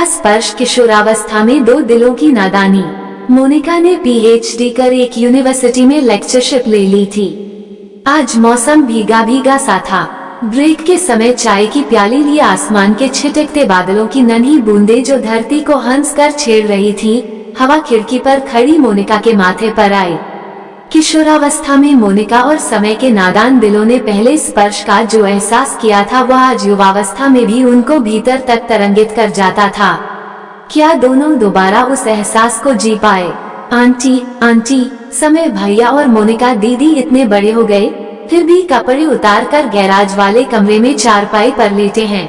पहला स्पर्श किशोरावस्था में दो दिलों की नादानी। मोनिका ने पीएचडी कर एक यूनिवर्सिटी में लेक्चरशिप ले ली थी। आज मौसम भीगा भीगा सा था। ब्रेक के समय चाय की प्याली लिए आसमान के छिटकते बादलों की नन्ही बूंदें जो धरती को हंस कर छेड़ रही थी, हवा खिड़की पर खड़ी मोनिका के माथे पर आई। किशोरावस्था में मोनिका और समय के नादान दिलों ने पहले स्पर्श का जो एहसास किया था वह आज युवावस्था में भी उनको भीतर तक तरंगित कर जाता था। क्या दोनों दोबारा उस एहसास को जी पाए? आंटी, समय भैया और मोनिका दीदी इतने बड़े हो गए, फिर भी कपड़े उतार कर गैराज वाले कमरे में चारपाई पर लेटे हैं।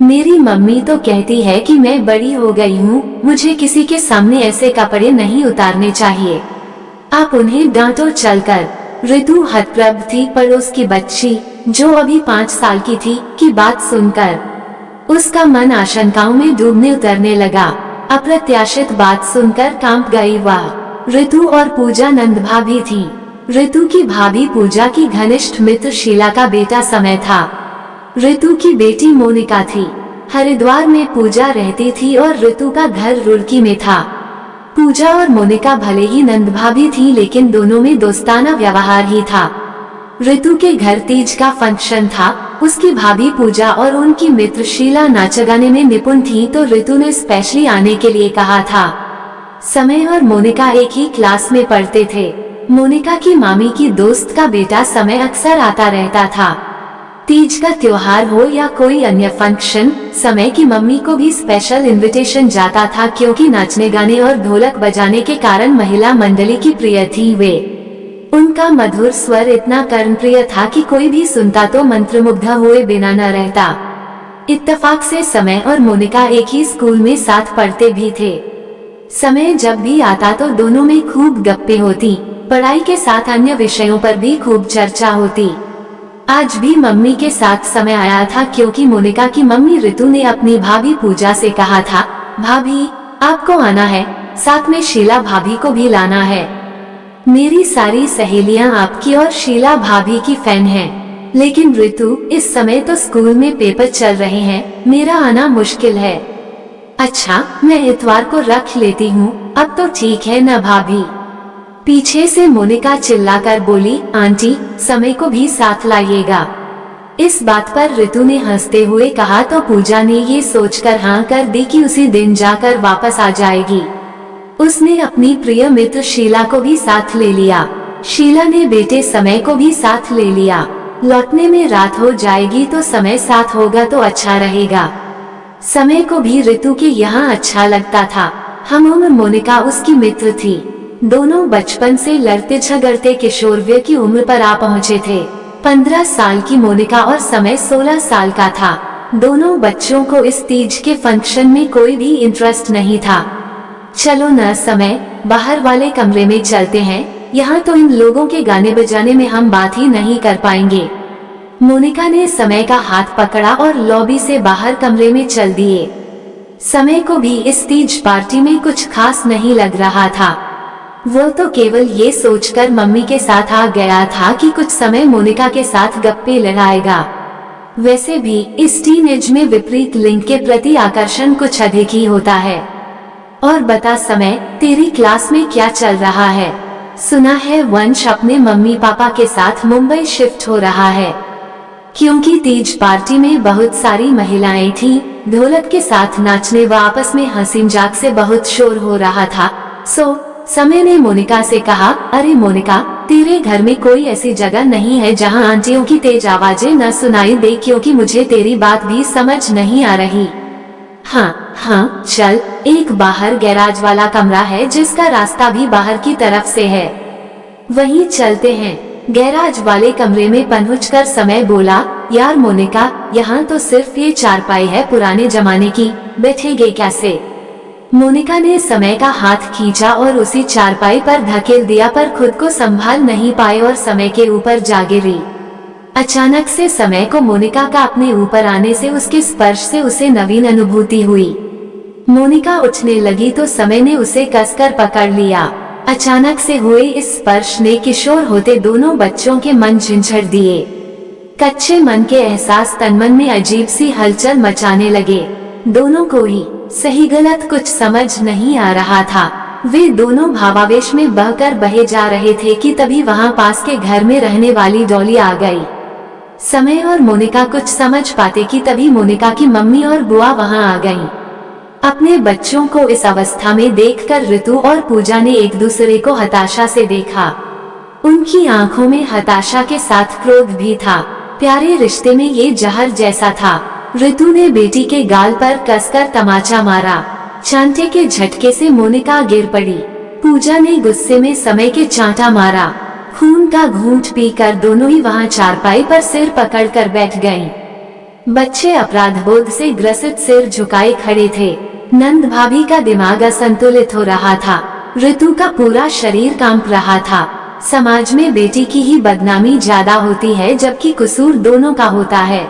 मेरी मम्मी तो कहती है कि मैं बड़ी हो गई हूँ, मुझे किसी के सामने ऐसे कपड़े नहीं उतारने चाहिए। आप उन्हें डांटो चलकर। ऋतु हतप्रभ थी पड़ोस की बच्ची, जो अभी 5 साल की थी, की बात सुनकर उसका मन आशंकाओं में डूबने उतरने लगा। अप्रत्याशित बात सुनकर कांप गई वह। ऋतु और पूजा नंद भाभी थी। ऋतु की भाभी पूजा की घनिष्ठ मित्र शीला का बेटा समय था। ऋतु की बेटी मोनिका थी। हरिद्वार में पूजा रहती थी और ऋतु का घर रुड़की में था। पूजा और मोनिका भले ही नंद भाभी थी, लेकिन दोनों में दोस्ताना व्यवहार ही था। ऋतु के घर तीज का फंक्शन था। उसकी भाभी पूजा और उनकी मित्र शीला नाच गाने में निपुण थी, तो ऋतु ने स्पेशली आने के लिए कहा था। समय और मोनिका एक ही क्लास में पढ़ते थे। मोनिका की मामी की दोस्त का बेटा समय अक्सर आता रहता था। तीज का त्योहार हो या कोई अन्य फंक्शन, समय की मम्मी को भी स्पेशल इनविटेशन जाता था, क्योंकि नाचने गाने और ढोलक बजाने के कारण महिला मंडली की प्रिय थी वे। उनका मधुर स्वर इतना कर्णप्रिय था कि कोई भी सुनता तो मंत्रमुग्ध हुए बिना न रहता। इत्तेफाक से समय और मोनिका एक ही स्कूल में साथ पढ़ते भी थे। समय जब भी आता तो दोनों में खूब गप्पे होती, पढ़ाई के साथ अन्य विषयों पर भी खूब चर्चा होती। आज भी मम्मी के साथ समय आया था, क्योंकि मोनिका की मम्मी ऋतु ने अपनी भाभी पूजा से कहा था, भाभी आपको आना है, साथ में शीला भाभी को भी लाना है। मेरी सारी सहेलियां आपकी और शीला भाभी की फैन हैं, लेकिन ऋतु इस समय तो स्कूल में पेपर चल रहे हैं, मेरा आना मुश्किल है। अच्छा, मैं इतवार को रख लेती हूँ, अब तो ठीक है न भाभी? पीछे से मोनिका चिल्लाकर बोली, आंटी समय को भी साथ लाइएगा। इस बात पर ऋतु ने हंसते हुए कहा तो पूजा ने ये सोचकर हाँ कर दी कि उसी दिन जाकर वापस आ जाएगी। उसने अपनी प्रिय मित्र शीला को भी साथ ले लिया। शीला ने बेटे समय को भी साथ ले लिया। लौटने में रात हो जाएगी तो समय साथ होगा तो अच्छा रहेगा। समय को भी ऋतु के यहाँ अच्छा लगता था। हम उम्र मोनिका उसकी मित्र थी। दोनों बचपन से लड़ते झगड़ते किशोरवय की उम्र पर आ पहुँचे थे। 15 साल की मोनिका और समय 16 साल का था। दोनों बच्चों को इस तीज के फंक्शन में कोई भी इंटरेस्ट नहीं था। चलो न समय, बाहर वाले कमरे में चलते हैं, यहाँ तो इन लोगों के गाने बजाने में हम बात ही नहीं कर पाएंगे। मोनिका ने समय का हाथ पकड़ा और लॉबी से बाहर कमरे में चल दिए। समय को भी इस तीज पार्टी में कुछ खास नहीं लग रहा था। वो तो केवल ये सोचकर मम्मी के साथ आ गया था कि कुछ समय मोनिका के साथ गप्पे लड़ाएगा। वैसे भी इस टीनेज में विपरीत लिंग के प्रति आकर्षण कुछ अधिक ही होता है। और बता समय, तेरी क्लास में क्या चल रहा है? सुना है वंश अपने मम्मी पापा के साथ मुंबई शिफ्ट हो रहा है। क्योंकि तीज पार्टी में बहुत सारी महिलाएं थीं, ढोलक के साथ नाचने व आपस में हंसी मजाक से बहुत शोर हो रहा था। समय ने मोनिका से कहा, अरे मोनिका, तेरे घर में कोई ऐसी जगह नहीं है जहां आंटियों की तेज आवाजें न सुनाई दे, क्योंकि मुझे तेरी बात भी समझ नहीं आ रही। हाँ, चल, एक बाहर गैराज वाला कमरा है जिसका रास्ता भी बाहर की तरफ से है, वहीं चलते हैं। गैराज वाले कमरे में पहुंचकर समय बोला, यार मोनिका, यहाँ तो सिर्फ ये चारपाई है पुराने जमाने की, बैठेगे कैसे? मोनिका ने समय का हाथ खींचा और उसी चारपाई पर धकेल दिया, पर खुद को संभाल नहीं पाए और समय के ऊपर जा गिरी। अचानक से समय को मोनिका का अपने ऊपर आने से, उसके स्पर्श से उसे नवीन अनुभूति हुई। मोनिका उठने लगी तो समय ने उसे कसकर पकड़ लिया। अचानक से हुए इस स्पर्श ने किशोर होते दोनों बच्चों के मन झंझोड़ दिए। कच्चे मन के एहसास तनमन में अजीब सी हलचल मचाने लगे। दोनों को ही सही गलत कुछ समझ नहीं आ रहा था। वे दोनों भावावेश में बहकर बहे जा रहे थे कि तभी वहां पास के घर में रहने वाली डॉली आ गई। समय और मोनिका कुछ समझ पाते कि तभी मोनिका की मम्मी और बुआ वहां आ गईं। अपने बच्चों को इस अवस्था में देखकर ऋतु और पूजा ने एक दूसरे को हताशा से देखा। उनकी आंखों में हताशा के साथ क्रोध भी था। प्यारे रिश्ते में ये जहर जैसा था। ऋतु ने बेटी के गाल पर कसकर तमाचा मारा। चांटे के झटके से मोनिका गिर पड़ी। पूजा ने गुस्से में समय के चांटा मारा। खून का घूंट पीकर दोनों ही वहां चारपाई पर सिर पकड़कर बैठ गईं। बच्चे अपराधबोध से ग्रसित सिर झुकाए खड़े थे। नंद भाभी का दिमाग असंतुलित हो रहा था। ऋतु का पूरा शरीर कांप रहा था। समाज में बेटी की ही बदनामी ज्यादा होती है, जबकि कसूर दोनों का होता है।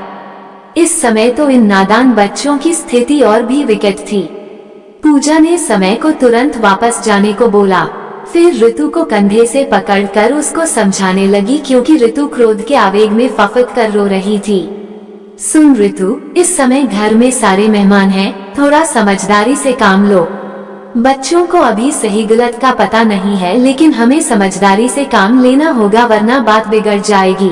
इस समय तो इन नादान बच्चों की स्थिति और भी विकट थी। पूजा ने समय को तुरंत वापस जाने को बोला। फिर ऋतु को कंधे से पकड़कर उसको समझाने लगी, क्योंकि ऋतु क्रोध के आवेग में फफक कर रो रही थी। सुन ऋतु, इस समय घर में सारे मेहमान हैं, थोड़ा समझदारी से काम लो। बच्चों को अभी सही गलत का पता नहीं है, लेकिन हमें समझदारी से काम लेना होगा, वरना बात बिगड़ जाएगी।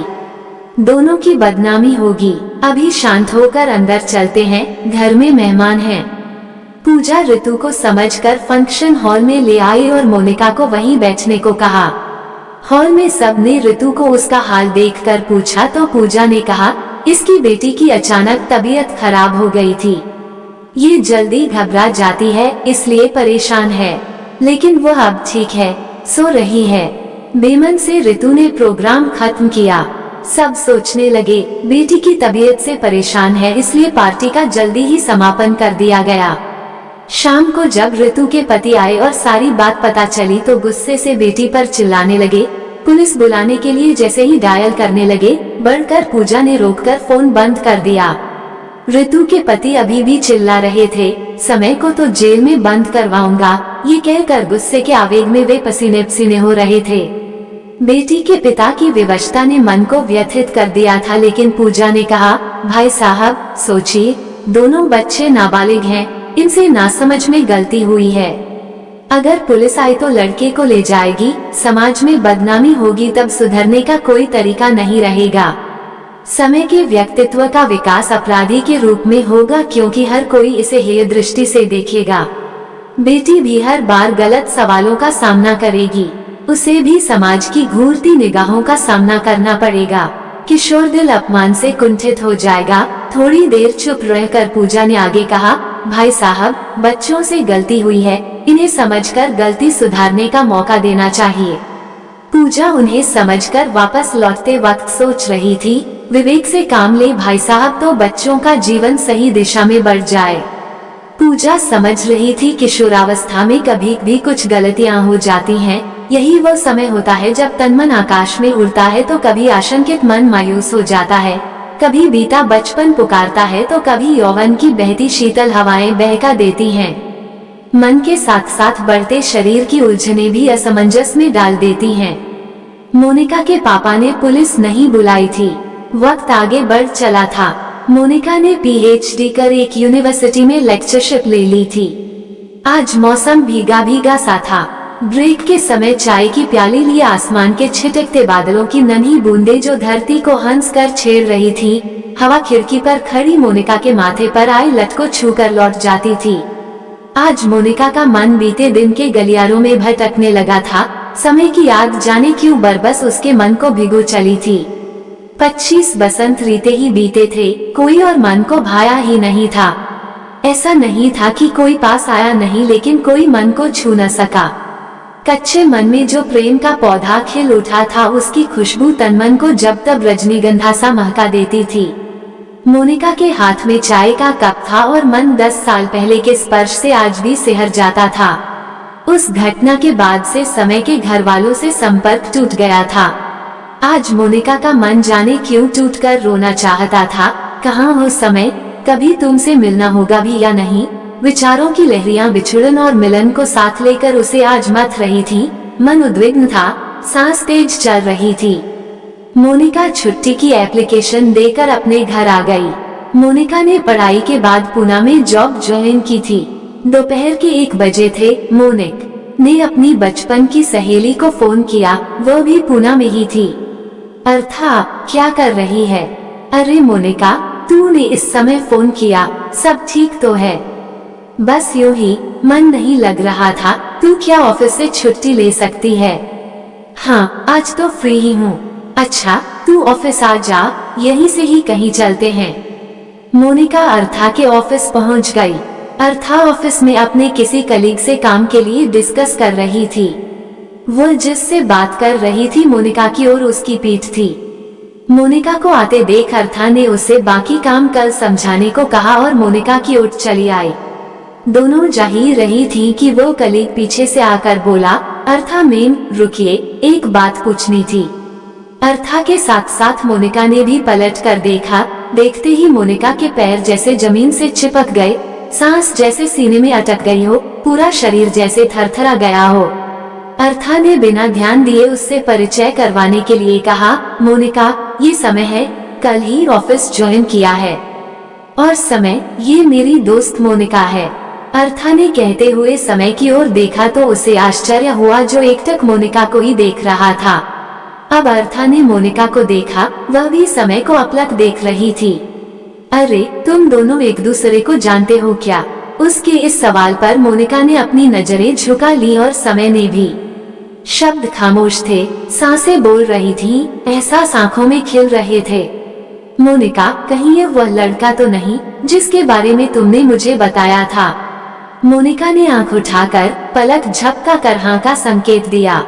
दोनों की बदनामी होगी। अभी शांत होकर अंदर चलते हैं, घर में मेहमान हैं। पूजा ऋतु को समझकर फंक्शन हॉल में ले आई और मोनिका को वहीं बैठने को कहा। हॉल में सबने ऋतु को उसका हाल देखकर पूछा तो पूजा ने कहा, इसकी बेटी की अचानक तबीयत खराब हो गई थी। ये जल्दी घबरा जाती है, इसलिए परेशान है, लेकिन वह अब ठीक है, सो रही है। बेमन से ऋतु ने प्रोग्राम खत्म किया। सब सोचने लगे बेटी की तबीयत से परेशान है, इसलिए पार्टी का जल्दी ही समापन कर दिया गया। शाम को जब ऋतु के पति आए और सारी बात पता चली तो गुस्से से बेटी पर चिल्लाने लगे। पुलिस बुलाने के लिए जैसे ही डायल करने लगे, बढ़कर पूजा ने रोककर फोन बंद कर दिया। ऋतु के पति अभी भी चिल्ला रहे थे, समय को तो जेल में बंद करवाऊंगा, ये कहकर गुस्से के आवेग में वे पसीने पसीने हो रहे थे। बेटी के पिता की विवशता ने मन को व्यथित कर दिया था, लेकिन पूजा ने कहा, भाई साहब सोचिए, दोनों बच्चे नाबालिग हैं, इनसे नासमझ में गलती हुई है। अगर पुलिस आई तो लड़के को ले जाएगी, समाज में बदनामी होगी, तब सुधरने का कोई तरीका नहीं रहेगा। समय के व्यक्तित्व का विकास अपराधी के रूप में होगा, क्योंकि हर कोई इसे हेय दृष्टि से देखेगा। बेटी भी हर बार गलत सवालों का सामना करेगी, उसे भी समाज की घूरती निगाहों का सामना करना पड़ेगा। किशोर दिल अपमान से कुंठित हो जाएगा। थोड़ी देर चुप रहकर पूजा ने आगे कहा, भाई साहब, बच्चों से गलती हुई है, इन्हें समझकर गलती सुधारने का मौका देना चाहिए। पूजा उन्हें समझकर वापस लौटते वक्त सोच रही थी, विवेक से काम ले भाई साहब, तो बच्चों का जीवन सही दिशा में बढ़ जाए। पूजा समझ रही थी किशोरावस्था में कभी भी कुछ गलतियां हो जाती हैं। यही वो समय होता है जब तन मन आकाश में उड़ता है तो कभी आशंकित मन मायूस हो जाता है, कभी बीता बचपन पुकारता है तो कभी यौवन की बहती शीतल हवाएं बहका देती हैं। मन के साथ साथ बढ़ते शरीर की उलझने भी असमंजस में डाल देती हैं। मोनिका के पापा ने पुलिस नहीं बुलाई थी। वक्त आगे बढ़ चला था। मोनिका ने पीएचडी कर एक यूनिवर्सिटी में लेक्चरशिप ले ली थी। आज मौसम भीगा भीगा सा था। ब्रेक के समय चाय की प्याली लिए आसमान के छिटकते बादलों की नन्ही बूंदें जो धरती को हंस कर छेड़ रही थी, हवा खिड़की पर खड़ी मोनिका के माथे पर आए लट को छूकर लौट जाती थी। आज मोनिका का मन बीते दिन के गलियारों में भटकने लगा था। समय की याद जाने क्यों बरबस उसके मन को भिगो चली थी। 25 बसंत रीते ही बीते थे, कोई और मन को भाया ही नहीं था। ऐसा नहीं था कि कोई पास आया नहीं, लेकिन कोई मन को छू न सका। कच्चे मन में जो प्रेम का पौधा खिल उठा था, उसकी खुशबू तन मन को जब तब रजनीगंधा सा महका देती थी। मोनिका के हाथ में चाय का कप था और मन 10 साल पहले के स्पर्श से आज भी सिहर जाता था। उस घटना के बाद से समय के घर वालों से संपर्क टूट गया था। आज मोनिका का मन जाने क्यों टूटकर रोना चाहता था। कहाँ हो समय, कभी तुमसे मिलना होगा भी या नहीं। विचारों की लहरियां बिछुड़न और मिलन को साथ लेकर उसे आज मथ रही थी। मन उद्विग्न था, सांस तेज चल रही थी। मोनिका छुट्टी की एप्लीकेशन देकर अपने घर आ गई। मोनिका ने पढ़ाई के बाद पूना में जॉब ज्वाइन की थी। दोपहर के 1 बजे थे। मोनिक ने अपनी बचपन की सहेली को फोन किया, वो भी पूना में ही थी। अर्था, क्या कर रही है? अरे मोनिका, तूने इस समय फोन किया, सब ठीक तो है? बस यूं ही, मन नहीं लग रहा था। तू क्या ऑफिस से छुट्टी ले सकती है? हाँ, आज तो फ्री ही हूँ। अच्छा, तू ऑफिस आ जा, यहीं से ही कहीं चलते हैं। मोनिका अर्था के ऑफिस पहुँच गई। अर्था ऑफिस में अपने किसी कलीग से काम के लिए डिस्कस कर रही थी। वो जिससे बात कर रही थी मोनिका की ओर उसकी पीठ थी। मोनिका को आते देख अर्था ने उसे बाकी काम कल समझाने को कहा और मोनिका की ओर चली आई। दोनों जा ही रही थी कि वो कलीग पीछे से आकर बोला, अर्था मैम रुकिए, एक बात पूछनी थी। अर्था के साथ साथ मोनिका ने भी पलट कर देखा। देखते ही मोनिका के पैर जैसे जमीन से चिपक गए, सांस जैसे सीने में अटक गई हो, पूरा शरीर जैसे थरथरा गया हो। अर्था ने बिना ध्यान दिए उससे परिचय करवाने के लिए कहा, मोनिका ये समय है, कल ही ऑफिस ज्वाइन किया है। और समय, ये मेरी दोस्त मोनिका है। अर्था ने कहते हुए समय की ओर देखा तो उसे आश्चर्य हुआ जो एकटक मोनिका को ही देख रहा था। अब अर्था ने मोनिका को देखा, वह भी समय को अपलक देख रही थी। अरे तुम दोनों एक दूसरे को जानते हो क्या? उसके इस सवाल पर मोनिका ने अपनी नजरें झुका ली और समय ने भी। शब्द खामोश थे, सांसें बोल रही थीं, एहसास आंखों में खिल रहे थे। मोनिका, कहीं ये वह लड़का तो नहीं जिसके बारे में तुमने मुझे बताया था? मोनिका ने आंख उठाकर पलक झपका कर हाँ का संकेत दिया।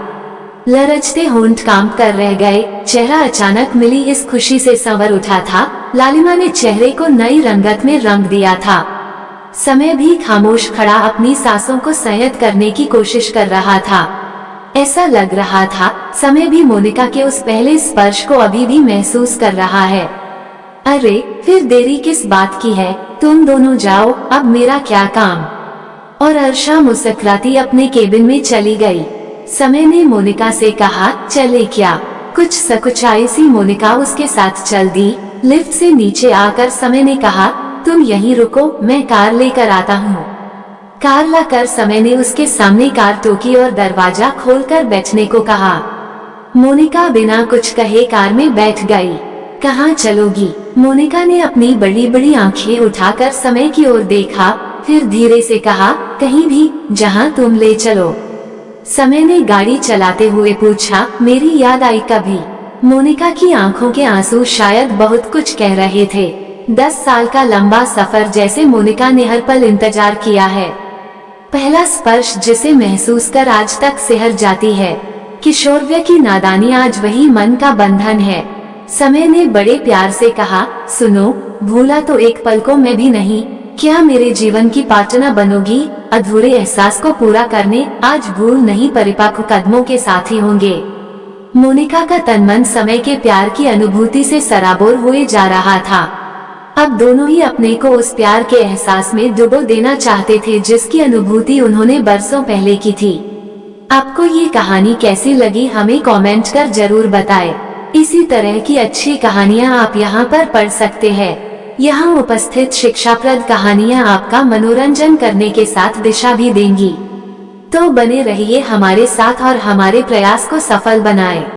लरजते होंठ काम कर रह गए, चेहरा अचानक मिली इस खुशी से संवर उठा था। लालिमा ने चेहरे को नई रंगत में रंग दिया था। समय भी खामोश खड़ा अपनी सांसों को संयत करने की कोशिश कर रहा था। ऐसा लग रहा था समय भी मोनिका के उस पहले स्पर्श को अभी भी महसूस कर रहा है। अरे फिर देरी किस बात की है, तुम दोनों जाओ, अब मेरा क्या काम? और अर्षा मुस्कुराती अपने केबिन में चली गई। समय ने मोनिका से कहा, चले क्या? कुछ सकुचाई सी मोनिका उसके साथ चल दी। लिफ्ट से नीचे आकर समय ने कहा, तुम यहीं रुको, मैं कार लेकर आता हूँ। कार लाकर समय ने उसके सामने कार टोकी और दरवाजा खोलकर बैठने को कहा। मोनिका बिना कुछ कहे कार में बैठ गई। कहाँ चलोगी? मोनिका ने अपनी बड़ी बड़ी आंखें उठाकर समय की ओर देखा, फिर धीरे से कहा, कहीं भी, जहाँ तुम ले चलो। समय ने गाड़ी चलाते हुए पूछा, मेरी याद आई कभी? मोनिका की आंखों के आंसू शायद बहुत कुछ कह रहे थे। 10 साल का लंबा सफर जैसे मोनिका ने हर पल इंतजार किया है। पहला स्पर्श जिसे महसूस कर आज तक सिहर जाती है। किशोरव्य की नादानी आज वही मन का बंधन है। समय ने बड़े प्यार से कहा, सुनो, भूला तो एक पल को मैं भी नहीं। क्या मेरे जीवन की पार्टनर बनोगी? अधूरे एहसास को पूरा करने आज भूल नहीं परिपक्व कदमों के साथी होंगे। मोनिका का तन मन समय के प्यार की अनुभूति से सराबोर हुए जा रहा था। अब दोनों ही अपने को उस प्यार के एहसास में डुबो देना चाहते थे जिसकी अनुभूति उन्होंने बरसों पहले की थी। आपको ये कहानी कैसी लगी हमें कमेंट कर जरूर बताएं। इसी तरह की अच्छी कहानियाँ आप यहाँ पर पढ़ सकते हैं। यहाँ उपस्थित शिक्षाप्रद कहानियाँ आपका मनोरंजन करने के साथ दिशा भी देंगी। तो बने रहिए हमारे साथ और हमारे प्रयास को सफल बनाएं।